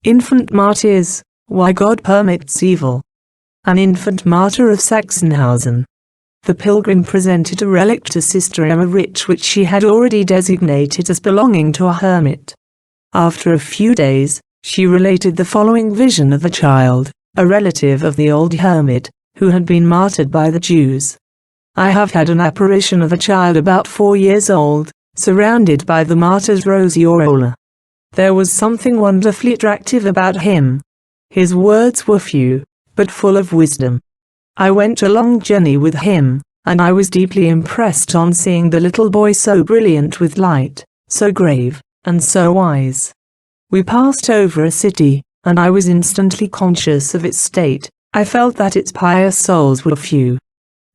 Infant martyrs, why God permits evil. An infant martyr of Sachenhausen. The pilgrim presented a relic to Sister Emmerich which she had already designated as belonging to a hermit. After a few days, she related the following vision of a child, a relative of the old hermit, who had been martyred by the Jews. I have had an apparition of a child about 4 years old, surrounded by the martyr's rosy aureola. There was something wonderfully attractive about him. His words were few, but full of wisdom. I went a long journey with him, and I was deeply impressed on seeing the little boy so brilliant with light, so grave, and so wise. We passed over a city, and I was instantly conscious of its state. I felt that its pious souls were few.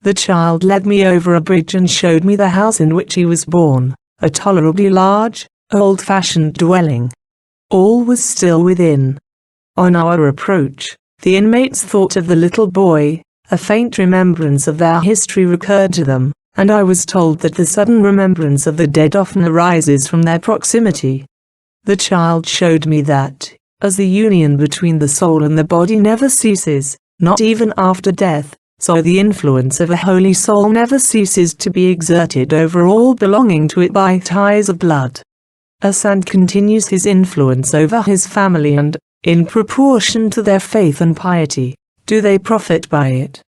The child led me over a bridge and showed me the house in which he was born, a tolerably large, old-fashioned dwelling. All was still within. On our approach, the inmates thought of the little boy. A faint remembrance of their history recurred to them, and I was told that the sudden remembrance of the dead often arises from their proximity. The child showed me that, as the union between the soul and the body never ceases, not even after death, so the influence of a holy soul never ceases to be exerted over all belonging to it by ties of blood. A saint continues his influence over his family and, in proportion to their faith and piety, do they profit by it.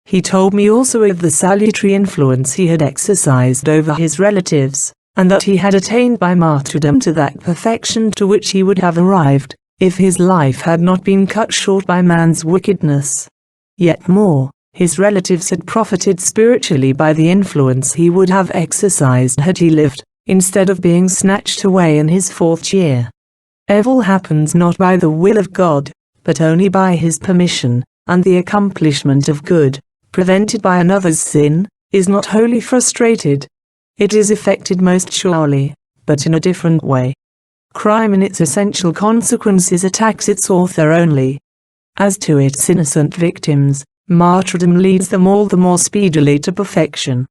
He told me also of the salutary influence he had exercised over his relatives, and that he had attained by martyrdom to that perfection to which he would have arrived, if his life had not been cut short by man's wickedness. Yet more, his relatives had profited spiritually by the influence he would have exercised had he lived, instead of being snatched away in his 4th year. Evil happens not by the will of God, but only by his permission, and the accomplishment of good, prevented by another's sin, is not wholly frustrated. It is effected most surely, but in a different way. Crime in its essential consequences attacks its author only. As to its innocent victims, martyrdom leads them all the more speedily to perfection.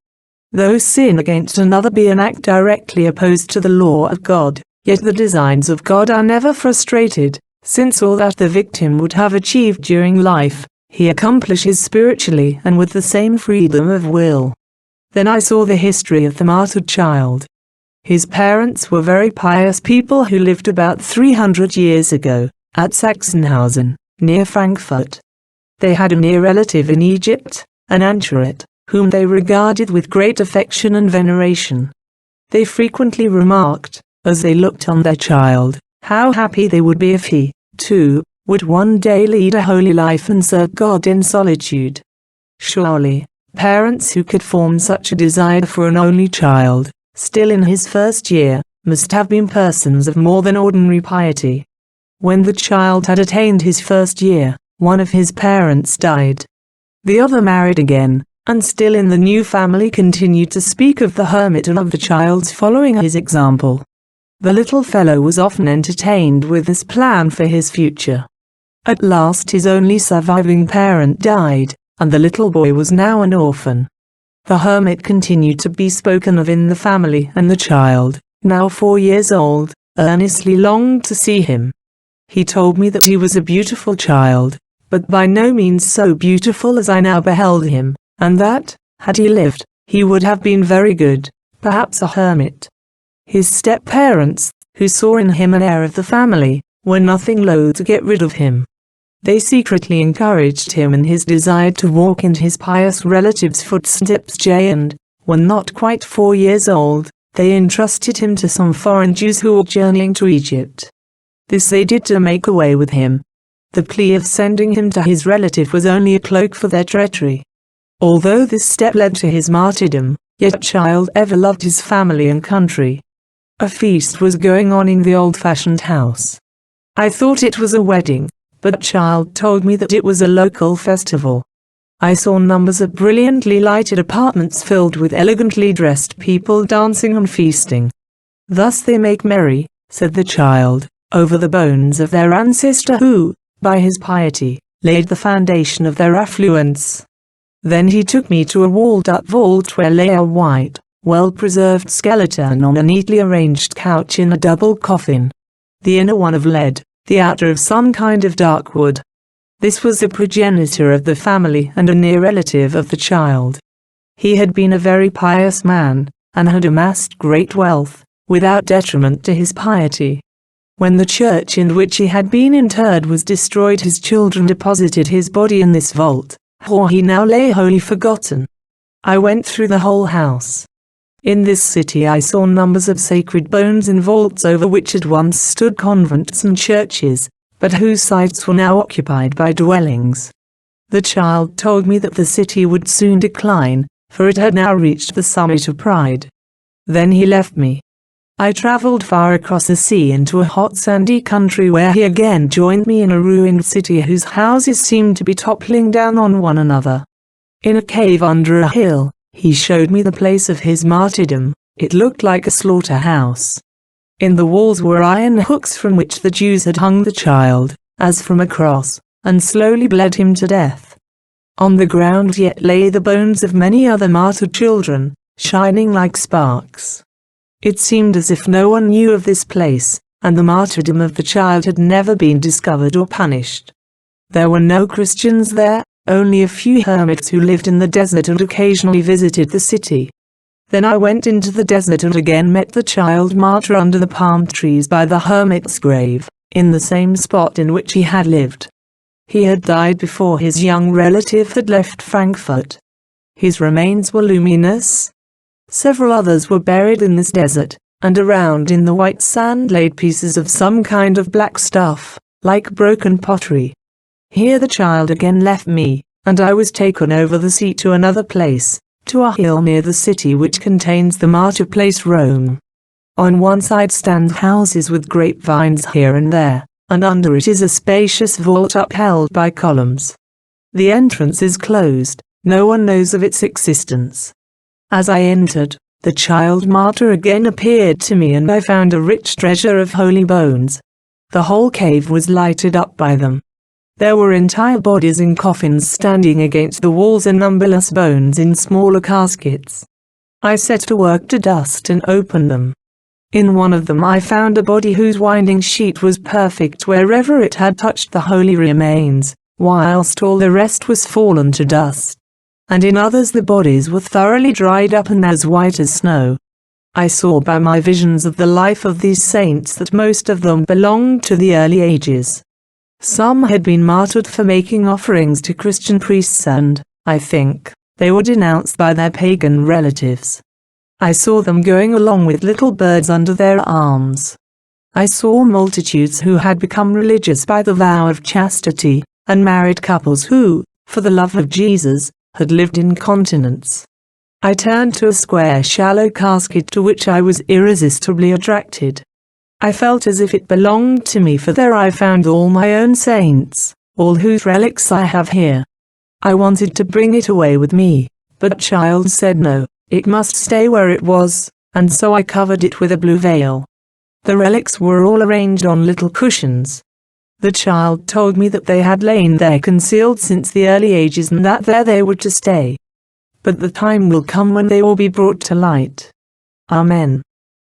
Though sin against another be an act directly opposed to the law of God, yet the designs of God are never frustrated, since all that the victim would have achieved during life, he accomplishes spiritually and with the same freedom of will. Then I saw the history of the martyred child. His parents were very pious people who lived about 300 years ago, at Sachenhausen, near Frankfurt. They had a near relative in Egypt, an Anchoret, whom they regarded with great affection and veneration. They frequently remarked, as they looked on their child, how happy they would be if he, too, would one day lead a holy life and serve God in solitude. Surely, parents who could form such a desire for an only child, still in his 1st year, must have been persons of more than ordinary piety. When the child had attained his 1st year, one of his parents died. The other married again, and still in the new family continued to speak of the hermit and of the child's following his example. The little fellow was often entertained with this plan for his future. At last his only surviving parent died, and the little boy was now an orphan. The hermit continued to be spoken of in the family, and the child, now 4 years old, earnestly longed to see him. He told me that he was a beautiful child, but by no means so beautiful as I now beheld him, and that, had he lived, he would have been very good, perhaps a hermit. His step-parents, who saw in him an heir of the family, were nothing loath to get rid of him. They secretly encouraged him in his desire to walk in his pious relative's footsteps, and, when not quite 4 years old, they entrusted him to some foreign Jews who were journeying to Egypt. This they did to make away with him. The plea of sending him to his relative was only a cloak for their treachery. Although this step led to his martyrdom, yet the child ever loved his family and country. A feast was going on in the old-fashioned house. I thought it was a wedding, but the child told me that it was a local festival. I saw numbers of brilliantly lighted apartments filled with elegantly dressed people dancing and feasting. Thus they make merry, said the child, over the bones of their ancestor who, by his piety, laid the foundation of their affluence. Then he took me to a walled-up vault where lay a white, well-preserved skeleton on a neatly arranged couch in a double coffin. The inner one of lead, the outer of some kind of dark wood. This was a progenitor of the family and a near relative of the child. He had been a very pious man, and had amassed great wealth, without detriment to his piety. When the church in which he had been interred was destroyed, his children deposited his body in this vault, where he now lay wholly forgotten. I went through the whole house. In this city I saw numbers of sacred bones in vaults over which had once stood convents and churches, but whose sites were now occupied by dwellings. The child told me that the city would soon decline, for it had now reached the summit of pride. Then he left me. I traveled far across the sea into a hot sandy country, where he again joined me in a ruined city whose houses seemed to be toppling down on one another. In a cave under a hill, he showed me the place of his martyrdom. It looked like a slaughterhouse. In the walls were iron hooks from which the Jews had hung the child, as from a cross, and slowly bled him to death. On the ground yet lay the bones of many other martyred children, shining like sparks. It seemed as if no one knew of this place, and the martyrdom of the child had never been discovered or punished. There were no Christians there, only a few hermits who lived in the desert and occasionally visited the city. Then I went into the desert and again met the child martyr under the palm trees by the hermit's grave, in the same spot in which he had lived. He had died before his young relative had left Frankfurt. His remains were luminous. Several others were buried in this desert, and around in the white sand laid pieces of some kind of black stuff, like broken pottery. Here the child again left me, and I was taken over the sea to another place, to a hill near the city which contains the martyr place Rome. On one side stand houses with grapevines here and there, and under it is a spacious vault upheld by columns. The entrance is closed, no one knows of its existence. As I entered, the child martyr again appeared to me, and I found a rich treasure of holy bones. The whole cave was lighted up by them. There were entire bodies in coffins standing against the walls, and numberless bones in smaller caskets. I set to work to dust and open them. In one of them I found a body whose winding sheet was perfect wherever it had touched the holy remains, whilst all the rest was fallen to dust. And in others the bodies were thoroughly dried up and as white as snow. I saw by my visions of the life of these saints that most of them belonged to the early ages. Some had been martyred for making offerings to Christian priests, and, I think, they were denounced by their pagan relatives. I saw them going along with little birds under their arms. I saw multitudes who had become religious by the vow of chastity, and married couples who, for the love of Jesus, had lived in continence. I turned to a square shallow casket to which I was irresistibly attracted. I felt as if it belonged to me, for there I found all my own saints, all whose relics I have here. I wanted to bring it away with me, but the child said no, it must stay where it was, and so I covered it with a blue veil. The relics were all arranged on little cushions. The child told me that they had lain there concealed since the early ages, and that there they were to stay. But the time will come when they will be brought to light. Amen.